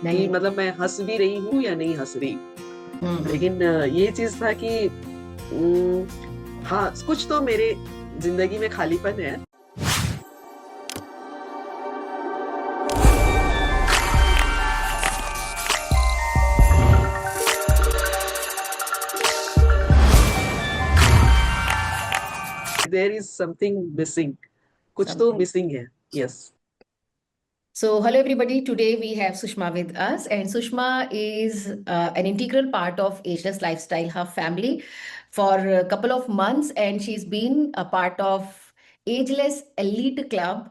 कि नहीं। मतलब मैं हंस भी रही हूँ या नहीं हंस रही। हम्म। लेकिन ये चीज था कि हाँ, कुछ तो मेरे जिंदगी में खालीपन है। देयर इज समथिंग मिसिंग, कुछ तो समथिंग। मिसिंग है। Yes. So, hello everybody. Today we have Sushma with us, and Sushma is an integral part of Ageless Lifestyle Hub family for a couple of months, and she's been a part of Ageless Elite Club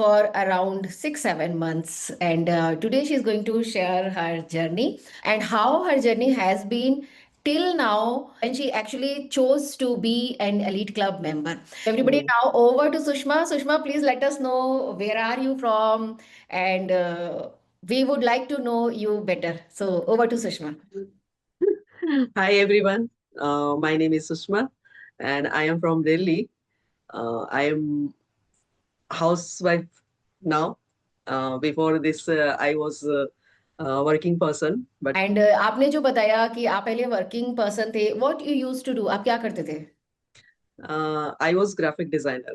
for around 6 7 months. And today she's going to share her journey and how her journey has been till now, and she actually chose to be an elite club member. Everybody, now over to Sushma. Sushma, please let us know where are you from, and we would like to know you better. So over to Sushma. Hi everyone, my name is Sushma and I am from Delhi. I am housewife now. Before this, I was a working person, but And आपने जो बताया कि आप पहले working person थे, what you used to do, आप क्या करते थे? I was graphic designer.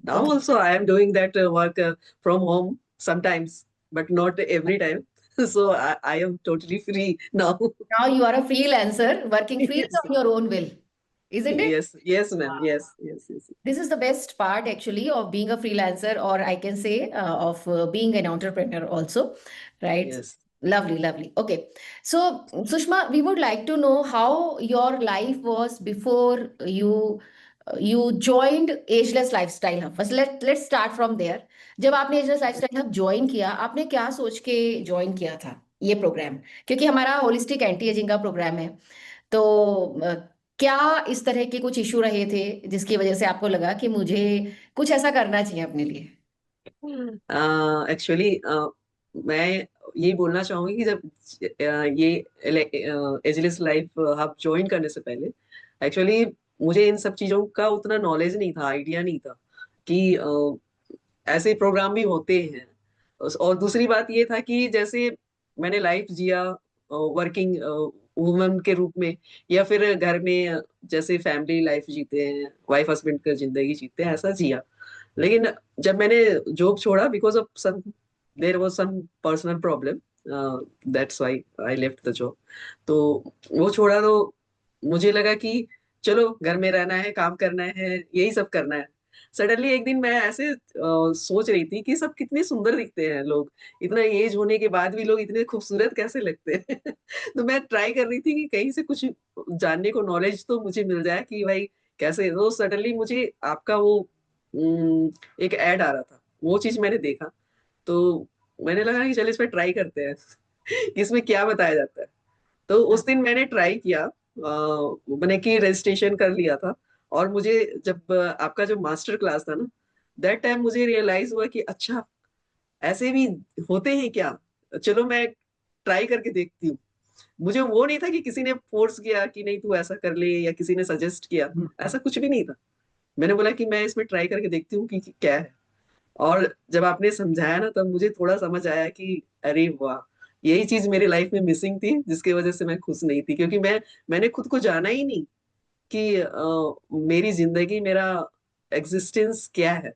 Now okay. also I am doing that work from home sometimes, but not every time. So I am totally free now. Now you are a freelancer working freely Yes, on your own will, isn't it? yes, yes, ma'am. Yes, yes, yes, This is the best part actually of being a freelancer, or I can say of being an entrepreneur also, right? yes. Lovely, lovely. Okay. So, Sushma, we would like to know how your life was before you joined Ageless Lifestyle Hub. First, let's start from there. जब आपने Ageless Lifestyle Hub join किया, आपने क्या सोच के join किया था ये प्रोग्राम? क्योंकि हमारा होलिस्टिक एंटी एजिंग का प्रोग्राम है, तो क्या इस तरह के कुछ इशू रहे थे जिसकी वजह से आपको लगा कि मुझे कुछ ऐसा करना चाहिए अपने लिए? एक्चुअली मैं ये बोलना चाहूंगी कि जब ये एजलिस लाइफ हब ज्वाइन करने से पहले एक्चुअली मुझे इन सब चीजों का उतना नॉलेज नहीं था, आइडिया नहीं था कि ऐसे प्रोग्राम भी होते हैं। और दूसरी बात ये था कि जैसे मैंने लाइफ जिया वर्किंग वुमन के रूप में, या फिर घर में जैसे फैमिली लाइफ जीते हैं, वाइफ हस्बैंड का जिंदगी जीते हैं, ऐसा जिया। लेकिन जब मैंने जॉब छोड़ा because of some there was some personal problem, that's why I left the job. तो वो छोड़ा तो मुझे लगा कि चलो घर में रहना है, काम करना है, यही सब करना है। सडनली एक दिन मैं ऐसे सोच रही थी कि सब कितने सुंदर दिखते हैं लोग, इतना एज होने के बाद भी लोग इतने खूबसूरत कैसे लगते हैं। तो मैं ट्राई कर रही थी कि कहीं से कुछ जानने को, नॉलेज तो मुझे मिल जाए कि भाई कैसे। तो सडनली मुझे आपका वो एक ऐड आ रहा था, वो चीज मैंने देखा। तो मैंने लगा कि चल इस पे ट्राई करते हैं कि इसमें क्या बताया जाता है। तो उस दिन मैंने ट्राई किया, मैंने कि रजिस्ट्रेशन कर लिया था। और मुझे जब आपका जो मास्टर क्लास था ना, दैट टाइम मुझे रियलाइज हुआ कि अच्छा ऐसे भी होते हैं क्या, चलो मैं ट्राई करके देखती हूँ। मुझे वो नहीं था कि किसी ने फोर्स किया कि नहीं तू ऐसा कर ले, या किसी ने सजेस्ट किया, ऐसा कुछ भी नहीं था। मैंने बोला कि मैं इसमें ट्राई करके देखती हूँ कि क्या है। और जब आपने समझाया ना, तब मुझे थोड़ा समझ आया कि अरे वाह, यही चीज मेरी लाइफ में मिसिंग थी, जिसकी वजह से मैं खुश नहीं थी। क्योंकि मैंने खुद को जाना ही नहीं कि मेरी जिंदगी, मेरा एग्जिस्टेंस क्या है,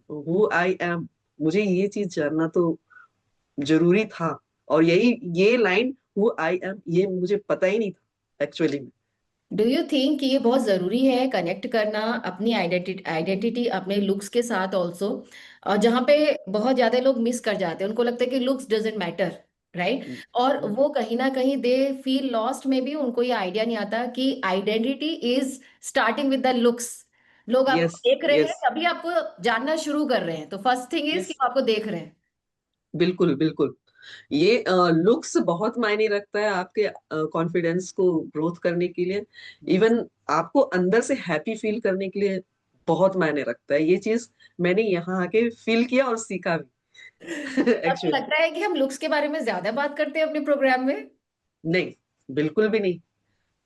हु आई एम। मुझे ये चीज जानना तो जरूरी था। और यही ये लाइन, हु आई एम, ये मुझे पता ही नहीं था एक्चुअली में। डू यू थिंक कि ये बहुत जरूरी है कनेक्ट करना अपनी आइडेंटिटी आइडेंटिटी अपने लुक्स के साथ ऑल्सो? और जहाँ पे बहुत ज्यादा लोग मिस कर जाते हैं, उनको लगता है कि लुक्स डजेंट मैटर, राइट? और वो कहीं ना कहीं दे फील लॉस्ट में भी, उनको ये आइडिया नहीं आता कि identity is starting with the looks. लोग आपको यस, देख रहे हैं, यस, तभी आपको जानना शुरू कर रहे हैं, तो फर्स्ट थिंग इज कि यस, वो आपको देख रहे हैं। बिल्कुल बिल्कुल। ये लुक्स बहुत मायने रखता है आपके कॉन्फिडेंस को ग्रोथ करने के लिए। इवन आपको अंदर से हैप्पी फील करने के लिए बहुत मायने रखता है। ये चीज मैंने यहाँ आके फील किया और सीखा भी आपको एक्चुअली। लगता है कि हम लुक्स के बारे में ज्यादा बात करते हैं अपने प्रोग्राम में? नहीं, बिल्कुल भी नहीं।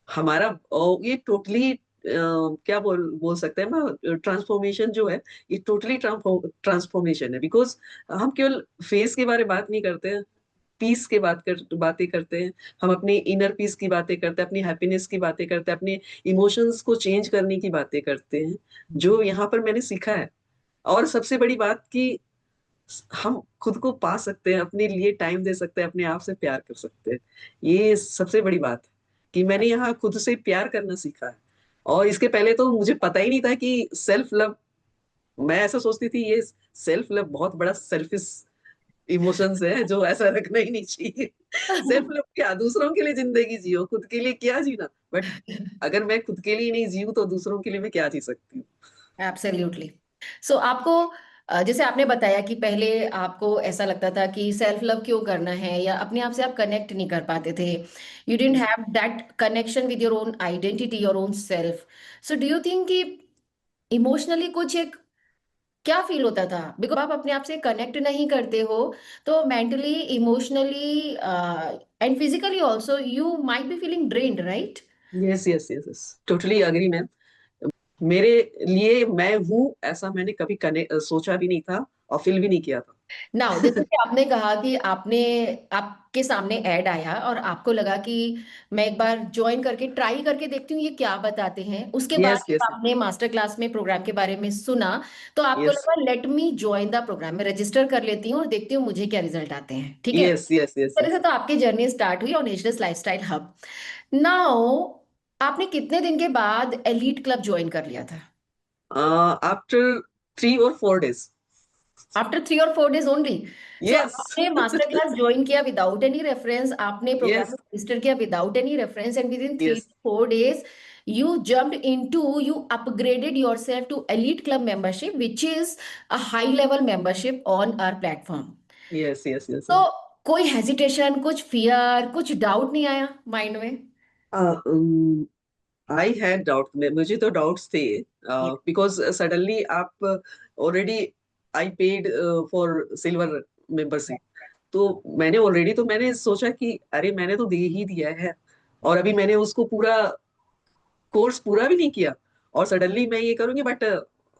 हमारा ये टोटली क्या बोल सकते हैं ना, ट्रांसफॉर्मेशन जो है, ये टोटली ट्रांसफॉर्मेशन है। बिकॉज हम केवल फेस के बारे में बात नहीं करते हैं, पीस के बातें करते हैं, हम अपने इनर पीस की बातें करते हैं, अपनी हैप्पीनेस की बातें करते हैं, अपने इमोशंस को चेंज करने की बातें करते हैं, जो यहाँ पर मैंने सीखा है। और सबसे बड़ी बात कि हम खुद को पा सकते हैं, अपने लिए टाइम दे सकते हैं, अपने आप से प्यार कर सकते हैं। ये सबसे बड़ी बात है कि मैंने यहाँ खुद से प्यार करना सीखा है। और इसके पहले तो मुझे पता ही नहीं था कि सेल्फ लव, मैं ऐसा सोचती थी ये सेल्फ लव बहुत बड़ा सेल्फिश इमोशंस है जो ऐसा रखना ही नहीं चाहिए। सेल्फ लव क्या, दूसरों के लिए जिंदगी जियो, खुद के लिए क्या जीना। बट अगर मैं खुद के लिए नहीं जीऊँ तो दूसरों के लिए मैं क्या जी सकती हूँ। एब्सोल्युटली। सो आपको जैसे आपने बताया कि पहले आपको ऐसा लगता था कि सेल्फ लव क्यों करना है, या अपने आप से आप कनेक्ट नहीं कर पाते थे, you didn't have that connection with your own identity, your own self. So do you think कि इमोशनली कुछ एक क्या फील होता था, बिकॉज आप अपने आप से कनेक्ट नहीं करते हो, तो mentally, emotionally and physically also you might be feeling drained, right? Yes yes yes yes, totally agree ma'am. मेरे लिए मैं हूँ ऐसा मैंने कभी सोचा भी नहीं था और फील भी नहीं किया था। नाउ जैसे कि आपने कहा कि आपके सामने ऐड आया और आपको लगा कि मैं एक बार ज्वाइन करके ट्राई करके देखती हूँ ये क्या बताते हैं, उसके बाद यस जब यस आपने मास्टर क्लास में प्रोग्राम के बारे में सुना तो आपको यस लगा let me join the programme, मैं रजिस्टर कर लेती हूँ और देखती हूँ मुझे क्या रिजल्ट आते हैं, ठीक है? यस यस इस यस तरह यस। से तो आपकी जर्नी स्टार्ट हुई on ageless lifestyle hub. Now आपने कितने दिन के बाद एलीट क्लब ज्वाइन कर लिया था? After 3 or 4 days। आफ्टर 3 और 4 डेज ओनली? So yes. आपने मास्टर क्लास ज्वाइन किया विदाउट एनी रेफरेंस, आपने प्रोग्राम में यस रजिस्टर किया without any reference, and with in three yes four days you jumped into, you upgraded yourself to elite club membership, which is a high level membership on our platform. Yes yes yes. तो कोई hesitation, कुछ fear, कुछ doubt नहीं आया mind में? I had doubt, मुझे तो doubts थे Yeah. बिकॉज सडनली आप already I paid for silver membership. तो मैंने सोचा कि अरे मैंने तो दे ही दिया है और अभी मैंने उसको पूरा कोर्स पूरा भी नहीं किया और सडनली मैं ये करूंगी। बट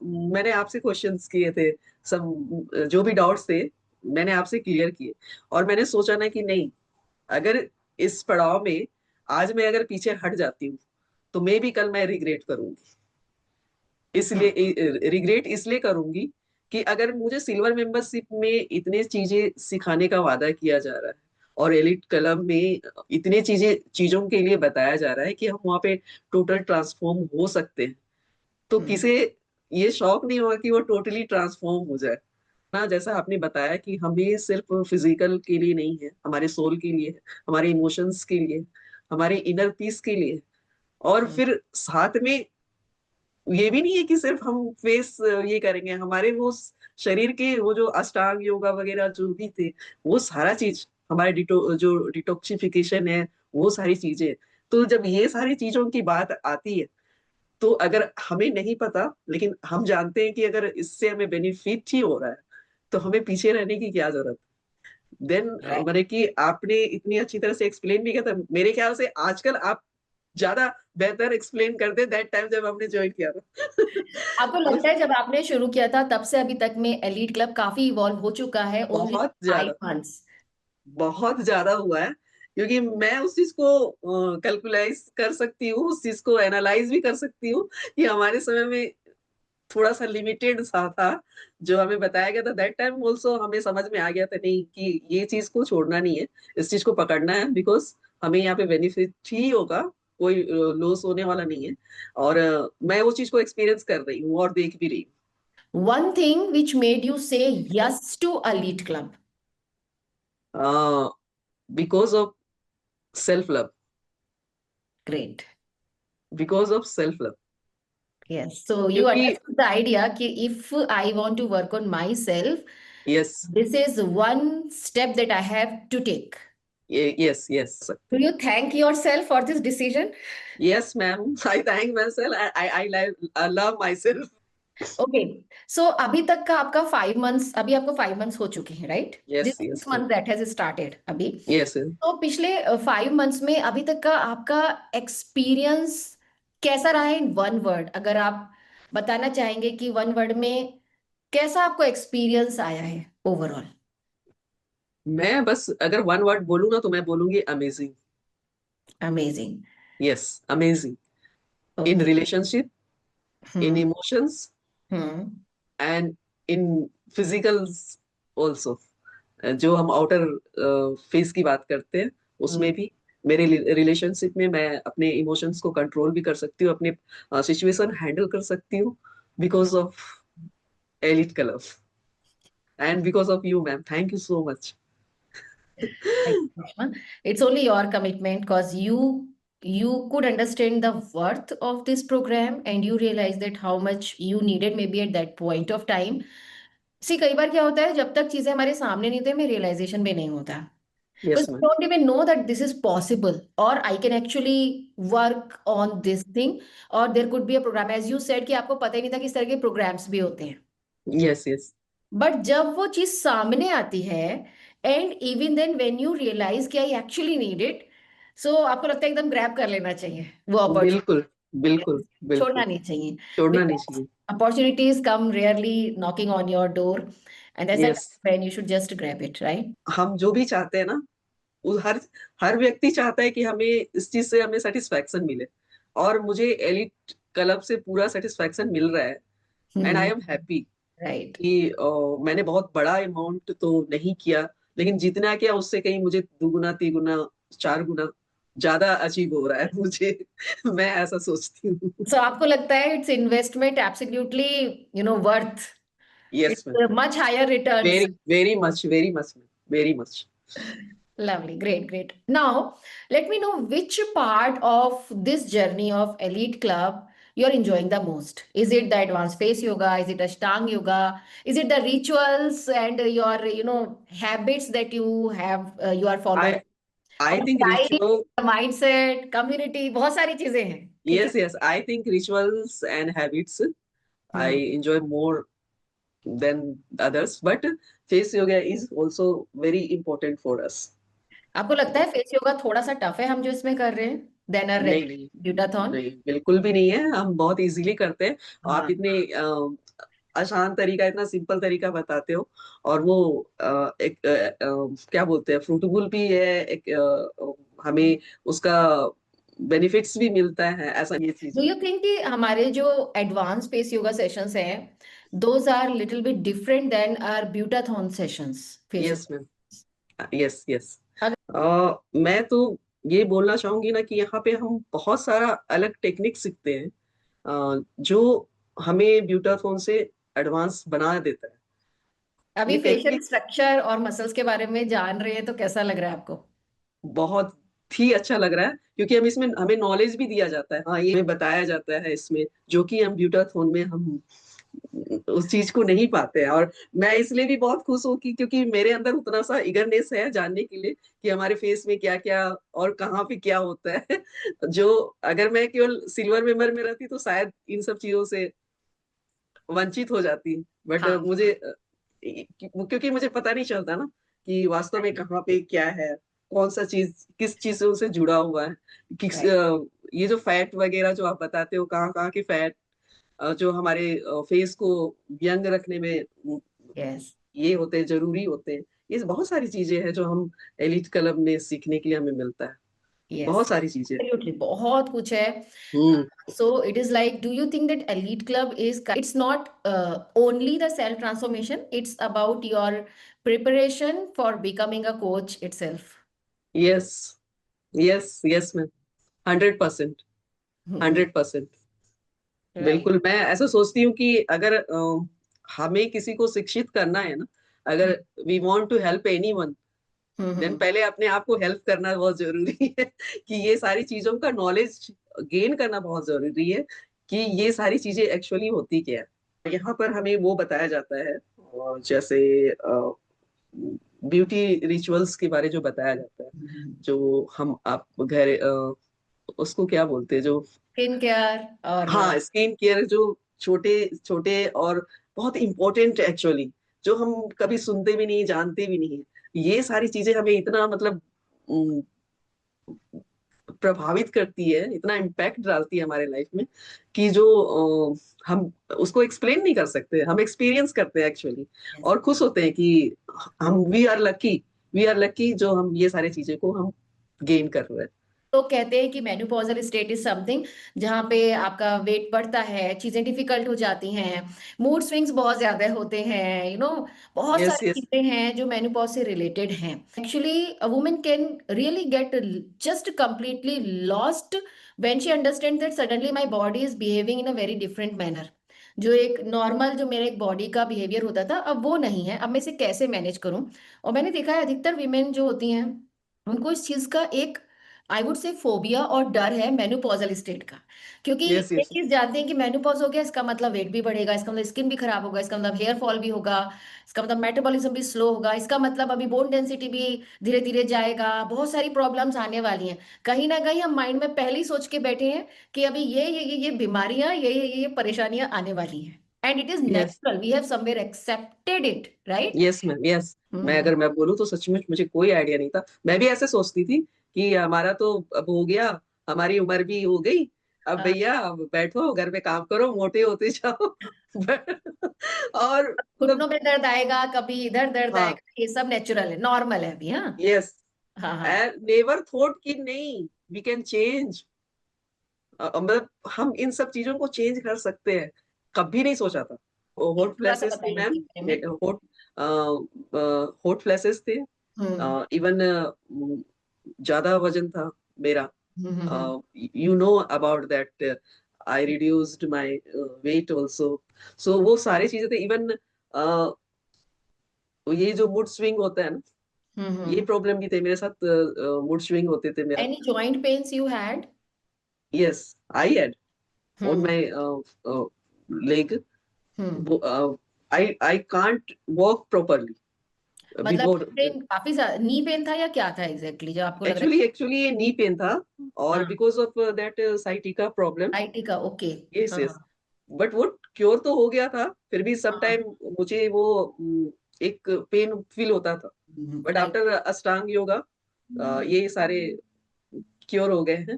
मैंने आपसे क्वेश्चंस किए थे, सब जो भी डाउट्स थे मैंने आपसे क्लियर किए। और मैंने सोचा ना कि नहीं, अगर इस पड़ाव में आज मैं अगर पीछे हट जाती हूँ तो मे भी कल मैं रिग्रेट करूंगी। इसलिए रिग्रेट इसलिए करूंगी कि अगर मुझे सिल्वर मेंबरशिप में इतने चीजें सिखाने का वादा किया जा रहा है और एलिट क्लब में इतने चीजों के लिए बताया जा रहा है कि हम वहाँ पे टोटल ट्रांसफॉर्म हो सकते हैं, तो हम्म। किसे ये शौक नहीं होगा कि वो टोटली ट्रांसफॉर्म हो जाए ना। जैसा आपने बताया कि हमें सिर्फ फिजिकल के लिए नहीं है, हमारे सोल के लिए है, हमारे इमोशंस के लिए, हमारे इनर पीस के लिए। और हम्म। फिर साथ में ये भी नहीं है कि सिर्फ हम फेस ये करेंगे, हमारे वो शरीर के वो जो अष्टांग योगा वगैरह जो भी थे, वो सारा चीज हमारे जो डिटॉक्सिफिकेशन है, वो सारी चीजें। तो जब ये सारी चीजों की बात आती है तो अगर हमें नहीं पता लेकिन हम जानते हैं कि अगर इससे हमें बेनिफिट ही हो रहा है तो हमें पीछे रहने की क्या जरूरत। Then Right. मैंने कि आपने इतनी अच्छी तरह से एक्सप्लेन भी किया था, मेरे ख्याल से आजकल आप ज्यादा बेहतर एक्सप्लेन करते दैट टाइम जब हमने ज्वाइन किया था। आपको लगता है जब आपने शुरू किया था तब से अभी तक में एलीट क्लब काफी इवॉल्व हो चुका है ओनली बहुत 5 ज्यादा, मंथ्स? बहुत ज्यादा हुआ है। क्योंकि मैं उस चीज को कैलकुलाइज कर सकती हूँ, उस चीज को एनालाइज भी कर सकती हूँ कि हमारे समय में थोड़ा सा लिमिटेड सा था जो हमें बताया गया था। दैट टाइम ऑल्सो हमें समझ में आ गया था नहीं कि ये चीज को छोड़ना नहीं है, इस चीज को पकड़ना है, बिकॉज हमें यहाँ पे बेनिफिट ही होगा, कोई लॉस होने वाला नहीं है। और मैं वो चीज को एक्सपीरियंस कर रही हूँ और देख भी रही One thing which made you say yes to elite club? हूँ because of self love. Great. Because of self love. Yes. So you क्योंकि understood the idea कि if I want to work on myself, yes this is one step that I have to take. Yes yes Do you thank yourself for this decision? Yes ma'am, I thank myself, I love myself. Okay. So अभी तक का आपका 5 months, अभी आपको 5 months हो चुके हैं, right? Yes this yes 6 month that has started अभी। यस। तो पिछले 5 मंथ्स में अभी तक का आपका एक्सपीरियंस कैसा रहा है इन वन वर्ड? अगर आप बताना चाहेंगे कि वन वर्ड में कैसा आपको एक्सपीरियंस आया है ओवरऑल? मैं बस अगर वन वर्ड बोलूँ ना तो मैं बोलूंगी amazing. Amazing. Yes, amazing. In Okay. Relationship, in Hmm. Emotions, Hmm. And in physicals also. जो हम आउटर फेस की बात करते हैं Hmm. उसमें भी, मेरे रिलेशनशिप में मैं अपने इमोशंस को कंट्रोल भी कर सकती हूँ, अपने सिचुएशन हैंडल कर सकती हूँ, because of elite club and because of you ma'am, thank you so much. Thank you, Reshma. It's only your commitment because you could understand the worth of this program and you realize that how much you needed maybe at that point of time. See, कई बार क्या होता है जब तक चीजें हमारे सामने नहीं होती हमें रियलाइजेशन भी नहीं होता yes because we ma'am. don't even know that this is possible or I can actually work on this thing or there could be a program as you said कि आपको पता ही नहीं था कि इस तरह के programs भी होते हैं यस यस। बट जब वो चीज सामने आती है and even then when you realise कि I actually need it so आपको लगता है एकदम ग्रैब कर लेना चाहिए वो बिल्कुल बिल्कुल अपॉर्चुनिटी छोड़ना बिल्कुल। नहीं चाहिए छोड़ना नहीं बिकॉज चाहिए। Opportunities come rarely knocking on your door and that's the yes. Time when you should just grab it right हम जो भी चाहते हैं ना, हर हर व्यक्ति चाहता है कि हमें इस चीज से हमें सेटिस्फैक्शन मिले, और मुझे एलिट क्लब से पूरा सेटिस्फैक्शन मिल रहा है। And I hmm am happy right कि मैंने बहुत बड़ा अमाउंट तो नहीं किया, लेकिन जितना किया उससे कहीं मुझे दुगुना तिगुना चार गुना ज्यादा अचीव हो रहा है मुझे। मैं ऐसा सोचती हूँ। सो आपको लगता है it's investment absolutely you know worth yes ma'am. It's much higher returns very very much, very much, very much. Lovely, great, great. Now, let me know which part of this journey of Elite Club you're enjoying the most. Is it the advanced face yoga? Is it Ashtang yoga? Is it the rituals and your, habits that you have, you are I following? I Or think style, ritual. mindset, community, बहुत सारी चीजें हैं, ठीक है? Yes yes, I think rituals and habits hmm I enjoy more than others, but face yoga is also very important for us. आपको लगता है face yoga थोड़ा सा टफ है हम जो इसमें कर रहे हैं देन अ नहीं नहीं, रेगुलर ब्यूटाथन? नहीं बिल्कुल भी नहीं है, हम बहुत इजीली करते हैं। आप हाँ इतने आसान तरीका, इतना सिंपल तरीका बताते हो, और वो एक क्या बोलते हैं, फ्रूटेबल भी है, एक हमें उसका बेनिफिट्स भी मिलता है, ऐसा ये चीज डू है। यू थिंक कि हमारे जो एडवांस स्पेस योगा सेशंस हैं those are little bit different than our beautython sessions face yes ma'am. Yes yes. अगर मैं तो ये बोलना चाहूंगी ना कि यहाँ पे हम बहुत सारा अलग टेक्निक सीखते हैं, जो हमें ब्यूटाथोन से एडवांस बना देता है। अभी ये फेशियल टेक्निक स्ट्रक्चर और मसल्स के बारे में जान रहे हैं तो कैसा लग रहा है आपको? बहुत ही अच्छा लग रहा है, क्योंकि हम इसमें हमें नॉलेज भी दिया जाता है, हाँ ये हमें बताया जाता है इसमें, जो कि हम ब्यूटाथोन में हम उस चीज को नहीं पाते हैं। और मैं इसलिए भी बहुत खुश हूँ कि क्योंकि मेरे अंदर उतना सा इगरनेस है जानने के लिए कि हमारे फेस में क्या क्या और कहाँ पे क्या होता है। जो अगर मैं केवल सिल्वर मेंबर में रहती तो शायद इन सब चीजों से वंचित हो जाती, बट हाँ मुझे क्योंकि मुझे पता नहीं चलता ना कि वास्तव में कहाँ पे क्या है, कौन सा चीज किस चीजों से जुड़ा हुआ है, किस राइट ये जो फैट वगैरह जो आप बताते हो, कहाँ कहाँ के फैट जो हमारे फेस को यंग रखने में यस ये होते हैं, जरूरी होते हैं। ये बहुत सारी चीजें हैं जो हम एलिट क्लब में सीखने के लिए हमें मिलता है, यस बहुत सारी चीजें। एब्सोल्युटली बहुत कुछ है हम्म। so it is like do you think that elite club is it's not only the self transformation it's about your preparation for becoming a coach itself? Yes yes yes ma'am, 100%, 100%। Right बिल्कुल, मैं ऐसा सोचती हूँ कि अगर हमें किसी को शिक्षित करना है ना, अगर we want to help anyone, then hmm पहले अपने आप को हेल्प करना बहुत जरूरी है। कि ये सारी चीजों का नॉलेज गेन करना बहुत जरूरी है, कि ये सारी चीजें एक्चुअली होती क्या है। यहाँ पर हमें वो बताया जाता है, जैसे ब्यूटी रिचुअल्स के बारे जो बताया जाता है, जो हम आप घर उसको क्या बोलते हैं, जो स्किन केयर और हाँ स्किन केयर, जो छोटे छोटे और बहुत इंपॉर्टेंट एक्चुअली, जो हम कभी सुनते भी नहीं, जानते भी नहीं, ये सारी चीजें हमें इतना मतलब उम, प्रभावित करती है, इतना इम्पैक्ट डालती है हमारे लाइफ में, कि जो हम उसको एक्सप्लेन नहीं कर सकते, हम एक्सपीरियंस करते हैं एक्चुअली, और खुश होते हैं कि हम we are lucky we are lucky जो हम ये सारी चीजें को हम गेन कर रहे हैं। तो कहते हैं कि मेनोपॉजल स्टेट इज समथिंग जहाँ पे आपका वेट बढ़ता है, चीजें डिफिकल्ट हो जाती हैं, मूड स्विंग्स बहुत ज्यादा होते हैं, बहुत यस, सारी यस, चीजें हैं जो मेनोपॉज से रिलेटेड हैं। Actually a woman can really get just completely lost when she understand that suddenly my body is behaving in a very different manner. जो एक नॉर्मल जो मेरे एक बॉडी का बिहेवियर होता था अब वो नहीं है, अब मैं इसे कैसे मैनेज करूं। और मैंने देखा है अधिकतर वीमेन जो होती हैं उनको इस चीज का एक आई वुड से फोबिया और डर है मेनोपॉजल स्टेट का। क्योंकि यस, एक यस, चीज जानते हैं कि मेनोपॉज हो गया इसका मतलब वेट भी बढ़ेगा, इसका मतलब स्किन भी खराब होगा, इसका मतलब हेयर फॉल भी होगा, इसका मतलब मेटाबॉलिज्म भी स्लो होगा, इसका मतलब अभी बोन डेंसिटी भी धीरे धीरे जाएगा, बहुत सारी प्रॉब्लम्स आने वाली हैं। कहीं ना कहीं हम माइंड में पहले ही सोच के बैठे हैं कि अभी ये बीमारियां ये परेशानियां आने वाली हैं। And it is yes, natural, we have somewhere accepted it, right. Yes ma'am, yes. मैं हम्म। अगर मैं बोलूँ तो सचमुच मुझे कोई आइडिया नहीं था। मैं भी ऐसे सोचती थी कि हमारा तो अब हो गया, हमारी उम्र भी हो गई, अब भैया अब बैठो घर में काम करो, मोटे होते जाओ। और घुटनों मतलब, में दर्द आएगा, कभी इधर दर्द हाँ, आएगा, ये सब नेचुरल है, नॉर्मल है अभी। हाँ यस, हाँ हाँ। एंड नेवर थॉट कि नहीं, वी कैन चेंज। मतलब हम इन सब चीजों को चेंज कर सकते हैं, कभी नहीं सोचा था। हॉट थोड़ा सा फ्लैशेस थे बताइए मैम, इसके बारे में। हॉट हॉट फ्लैशेस थे। हम्म इवन ज्यादा वजन था मेरा। Hmm. You know about that, I reduced my weight also. So वो सारी चीजें थे। इवन ये जो मूड स्विंग होता है ना, ये हम्म। प्रॉब्लम भी थे मेरे साथ। मूड स्विंग होते थे मेरा। Any joint pains you had? Yes, I had on hmm my leg. Hmm. I can't walk properly मतलब बिफोर। पेन काफी ज्यादा, नी पेन था या क्या था एग्जैक्टली जो आपको लग रहा एक्चुअली एक्चुअली ये नी पेन था, है? और हाँ, because of that sciatica problem. IT का, ओके। यस, हाँ यस। बट वो क्योर तो हो गया था, फिर भी सम हाँ। टाइम मुझे वो एक पेन फील होता था। But right. आफ्टर अष्टांग योगा ये सारे क्योर हो गए हैं।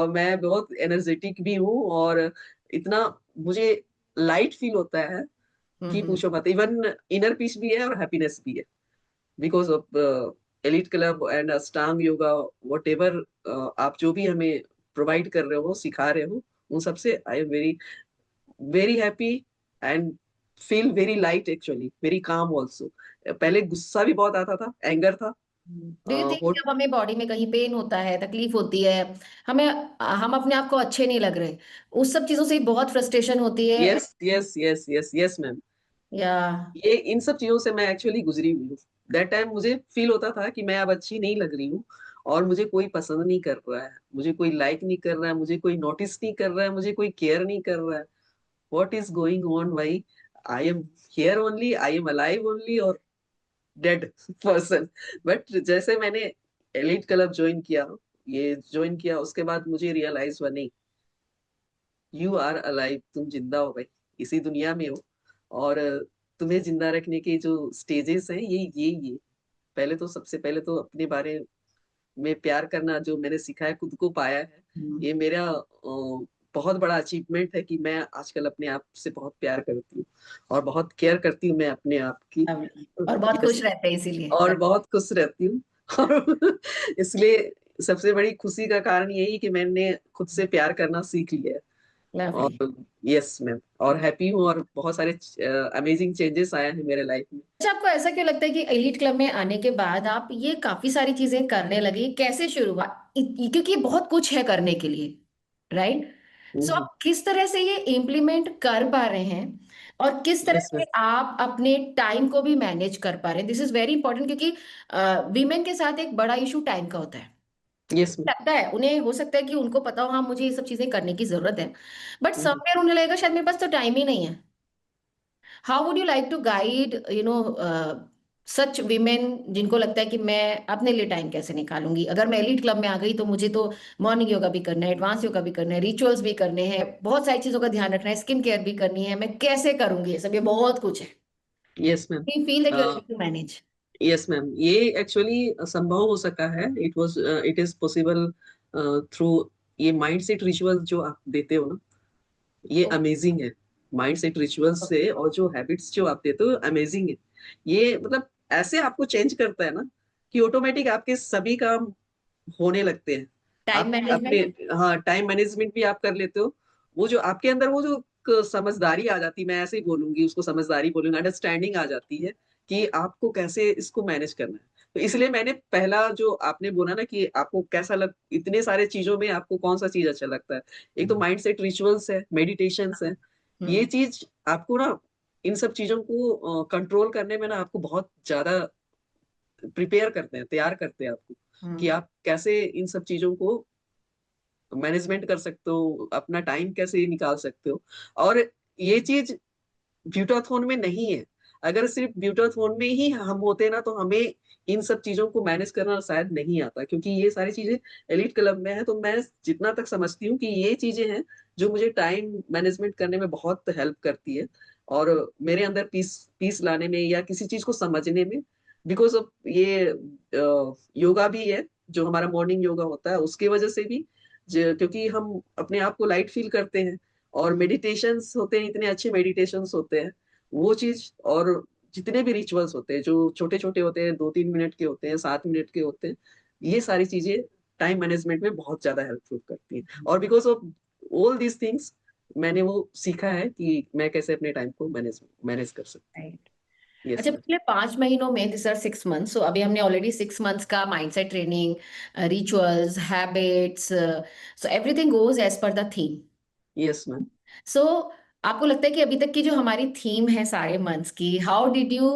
मैं बहुत एनर्जेटिक भी हूँ, और इतना मुझे लाइट फील होता है कि हम्म। पूछो मत। इवन इनर पीस भी है और हैप्पीनेस भी है, because of elite club and Ashtanga yoga. What ever आप जो भी हमें प्रोवाइड कर रहे हो, सिखा रहे हो, उन सबसे I am very very happy and feel very light, actually very calm also. पहले गुस्सा भी बहुत आता था, एंगर था। डू यू थिंक व्हाट जब हमें बॉडी में कहीं पेन होता है, तकलीफ होती है, हमें हम अपने आप को अच्छे नहीं लग रहे, उस सब चीजों से बहुत फ्रस्ट्रेशन होती है? Yes, yes, yes, yes, yes ma'am. या ये इन सब चीजों से मैं एक्चुअली गुजरी हुई हूँ। दैट टाइम मुझे फील होता था कि मैं अब अच्छी नहीं लग रही हूँ, और मुझे कोई पसंद नहीं कर रहा है, मुझे कोई लाइक नहीं कर रहा है, मुझे कोई नोटिस नहीं कर रहा है, मुझे कोई केयर नहीं कर रहा है। व्हाट इज गोइंग ऑन भाई? I am here only, I am alive only, और डेड पर्सन। बट जैसे मैंने एलिट क्लब ज्वाइन किया, ये ज्वाइन किया, उसके बाद मुझे रियलाइज हुआ, नहीं, यू आर अलाइव, तुम जिंदा हो भाई, इसी दुनिया में हो। और तुम्हें जिंदा रखने के जो स्टेजेस हैं, ये पहले तो, सबसे पहले तो अपने बारे में प्यार करना, जो मैंने सीखा है, खुद को पाया है। ये मेरा बहुत बड़ा अचीवमेंट है कि मैं आजकल अपने आप से बहुत प्यार करती हूँ, और बहुत केयर करती हूँ मैं अपने आप की। और बहुत यस, खुश रहते हैं इसीलिए। और बहुत खुश रहती हूँ। और इसलिए सबसे बड़ी खुशी का कारण यही कि मैंने खुद से प्यार करना सीख लिया है। लवली। और यस मैम, और हैप्पी हूँ, और बहुत सारे अमेजिंग चेंजेस आए हैं मेरे लाइफ में। अच्छा, आपको ऐसा क्यों लगता है कि एलीट क्लब में आने के बाद आप ये काफी सारी चीजें करने लगी? कैसे शुरुआत, क्योंकि बहुत कुछ है करने के लिए, राइट? सो आप किस तरह से ये इम्प्लीमेंट कर पा रहे हैं, और किस तरह यस मैम, से आप अपने टाइम को भी मैनेज कर पा रहे हैं? दिस इज वेरी इंपॉर्टेंट, क्योंकि वीमेन के साथ एक बड़ा इशू टाइम का होता है। Yes ma'am. लगता है उन्हें, हो सकता है कि उनको पता हो हाँ मुझे ये सब चीजें करने की जरूरत है, बट हम्म। समवेयर उन्हें लगेगा शायद मेरे पास तो टाइम ही नहीं है। How would you like to guide such women जिनको लगता है कि मैं अपने लिए टाइम कैसे निकालूंगी? अगर मैं एलीट क्लब में आ गई तो मुझे तो मॉर्निंग योगा भी करना है, एडवांस योगा भी करना है, रिचुअल्स भी करने हैं, बहुत सारी चीजों का ध्यान रखना है, स्किन केयर भी करनी है, मैं कैसे करूंगी ये सब? ये बहुत कुछ है। Yes ma'am, you feel that you are able to manage? Yes ma'am, ये एक्चुअली संभव हो सका है। इट इज पॉसिबल थ्रू ये माइंड सेट रिचुअल जो आप देते हो ना, ये अमेजिंग है। माइंड सेट रिचुअल्स से, और जो हैबिट्स जो आप देते हो, अमेजिंग है। ये मतलब ऐसे आपको चेंज करता है ना, कि ऑटोमेटिक आपके सभी काम होने लगते हैं। टाइम आप अपने, मैनेजमेंट। हाँ, टाइम मैनेजमेंट भी आप कर लेते हो। वो जो आपके अंदर वो जो समझदारी आ जाती है, मैं ऐसे ही बोलूंगी उसको, समझदारी बोलूंगी, अंडरस्टैंडिंग आ जाती है कि आपको कैसे इसको मैनेज करना है। तो इसलिए मैंने पहला जो आपने बोला ना कि आपको कैसा लग, इतने सारे चीजों में आपको कौन सा चीज अच्छा लगता है, एक तो माइंड सेट रिचुअल्स है, मेडिटेशंस है। ये हम्म। चीज आपको ना, इन सब चीजों को कंट्रोल करने में ना आपको बहुत ज्यादा प्रिपेयर करते हैं, तैयार करते हैं आपको, कि हम्म। आप कैसे इन सब चीजों को मैनेजमेंट कर सकते हो, अपना टाइम कैसे निकाल सकते हो। और ये चीज ब्यूटाथन में नहीं है। अगर सिर्फ ब्यूटाथन में ही हम होते ना, तो हमें इन सब चीजों को मैनेज करना शायद नहीं आता, क्योंकि ये सारी चीजें एलिट क्लब में है। तो मैं जितना तक समझती हूँ कि ये चीजें हैं जो मुझे टाइम मैनेजमेंट करने में बहुत हेल्प करती है, और मेरे अंदर पीस पीस लाने में या किसी चीज को समझने में। बिकॉज ऑफ ये योगा भी है, जो हमारा मॉर्निंग योगा होता है उसकी वजह से भी, क्योंकि हम अपने आप को लाइट फील करते हैं। और हम्म। मेडिटेशंस होते हैं, इतने अच्छे मेडिटेशंस होते हैं, वो चीज। और जितने भी रिचुअल्स होते हैं जो छोटे छोटे होते हैं, 2-3 मिनट के होते हैं, 7 मिनट के होते हैं, ये सारी चीजें टाइम मैनेजमेंट में बहुत ज्यादा हेल्पफुल करती हैं। और because of all these things, मैंने वो सीखा है कि मैं कैसे अपने टाइम को मैनेज मैनेज कर सकती राइट। हूँ। यस अच्छा, मैम। पिछले 5 महीनों में, दिस आर 6 मंथ्स, सो अभी हमने ऑलरेडी 6 मंथ्स का mindset training, rituals, habits, so everything goes as per the theme. Yes ma'am. So आपको लगता है कि अभी तक की जो हमारी थीम है सारे मंथ्स की, how did you,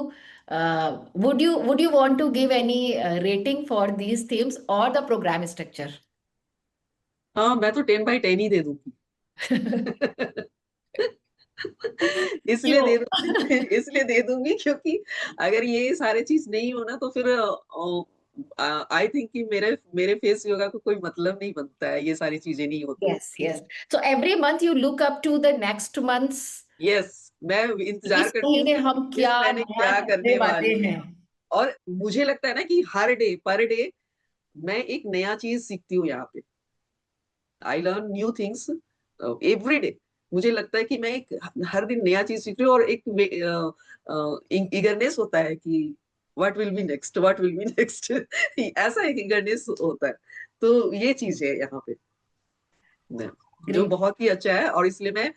would you want to give any rating for these themes और द प्रोग्राम स्ट्रक्चर? हाँ, मैं तो 10/10 ही दे दूंगी। इसलिए क्यों? दे दूंगी, इसलिए दे दूंगी क्योंकि अगर ये सारे चीज नहीं होना तो फिर आई थिंक कि मेरे मेरे फेस योगा को कोई मतलब नहीं बनता है, ये सारी चीजें नहीं होती। Yes, yes. So every month you look up to the next months, yes, मैं इंतजार इस करती हूँ महीने कि हम इस क्या महीने नया क्या करने करने वाले वाली हूँ। हैं। और मुझे लगता है ना कि हर डे पर डे मैं एक नया चीज सीखती हूँ यहाँ पे। I learn new things every day. मुझे लगता है कि मैं एक हर दिन नया चीज सीख रही हूँ, और एक ईगरनेस होता है कि what will be next, what will be next. ऐसा एक ईगरनेस होता है। तो ये चीज है यहाँ पे, जो ग्रेट। बहुत ही अच्छा है, और इसलिए मैं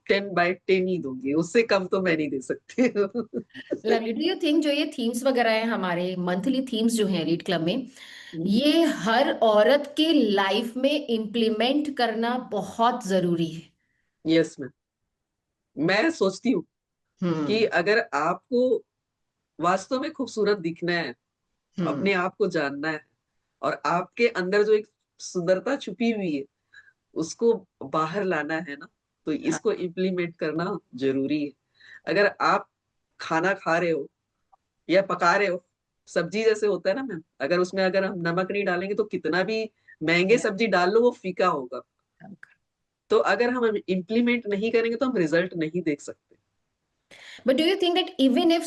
10/10 ही दूंगी, उससे कम तो मैं नहीं दे सकती। लवली, डू यू थिंक जो ये थीम्स वगैरह हैं, हमारे मंथली थीम्स जो हैं रीड क्लब में, ये हर औरत के लाइफ में इम्प्लीमेंट करना बहुत जरूरी है? Yes ma'am. मैं सोचती हूँ कि हम्म। अगर आपको वास्तव में खूबसूरत दिखना है, हम्म। अपने आप को जानना है, और आपके अंदर जो एक सुंदरता छुपी हुई है उसको बाहर लाना है ना, तो हाँ। इसको इम्प्लीमेंट करना जरूरी है। अगर आप खाना खा रहे हो या पका रहे हो, सब्जी जैसे होता है ना मैम, अगर उसमें अगर हम नमक नहीं डालेंगे तो कितना भी महंगे सब्जी डाल लो वो फीका होगा। तो अगर हम इम्प्लीमेंट नहीं करेंगे तो हम रिजल्ट नहीं देख सकते। But do you think that even if